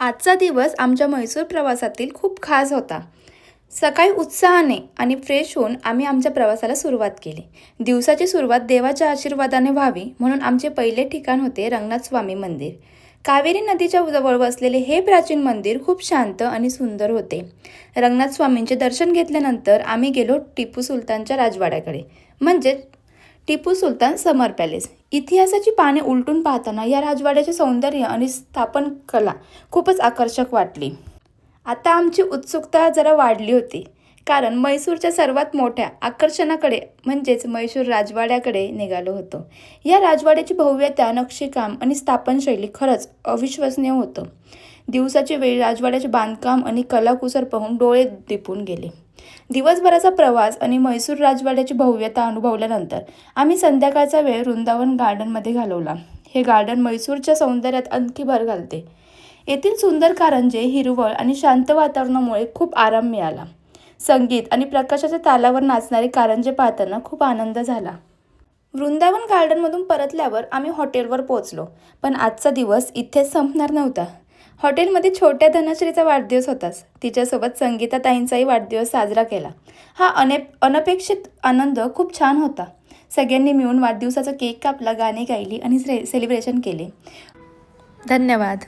आजचा दिवस आमच्या म्हैसूर प्रवासातील खूप खास होता. सकाळी उत्साहाने आणि फ्रेश होऊन आम्ही आमच्या प्रवासाला सुरुवात केली. दिवसाची सुरुवात देवाच्या आशीर्वादाने व्हावी म्हणून आमचे पहिले ठिकाण होते रंगनाथ स्वामी मंदिर. कावेरी नदीच्या जवळ वसलेले हे प्राचीन मंदिर खूप शांत आणि सुंदर होते. रंगनाथ स्वामींचे दर्शन घेतल्यानंतर आम्ही गेलो टिपू सुलतानच्या राजवाड्याकडे, म्हणजे टिपू सुलतान समर पॅलेस. इतिहासाची पाने उलटून पाहताना या राजवाड्याचे सौंदर्य आणि स्थापन कला खूपच आकर्षक वाटली. आता आमची उत्सुकता जरा वाढली होती, कारण म्हैसूरच्या सर्वात मोठ्या आकर्षणाकडे म्हणजेच म्हैसूर राजवाड्याकडे निघालो होतो. या राजवाड्याची भव्यता, नक्षीकाम आणि स्थापनशैली खरंच अविश्वसनीय होतं. दिवसाची वेळ राजवाड्याचे बांधकाम आणि कलाकुसर पाहून डोळे दिपून गेले. दिवसभराचा प्रवास आणि म्हैसूर राजवाड्याची भव्यता अनुभवल्यानंतर आम्ही संध्याकाळचा वेळ वृंदावन गार्डनमध्ये घालवला. हे गार्डन म्हैसूरच्या सौंदर्यात आणखी भर घालते. येथील सुंदर कारंजे, हिरवळ आणि शांत वातावरणामुळे खूप आराम मिळाला. संगीत आणि प्रकाशाच्या तालावर नाचणारे कारंजे पाहताना खूप आनंद झाला. वृंदावन गार्डनमधून परतल्यावर आम्ही हॉटेलवर पोहोचलो. पण आजचा दिवस इथेच संपणार नव्हता. हॉटेलमध्ये छोट्या धनश्रीचा वाढदिवस होताच. तिच्यासोबत संगीताताईंचाही वाढदिवस साजरा केला. हा अनपेक्षित आनंद खूप छान होता. सगळ्यांनी मिळून वाढदिवसाचा केक कापला, गाणी गायली आणि सेलिब्रेशन केले. धन्यवाद.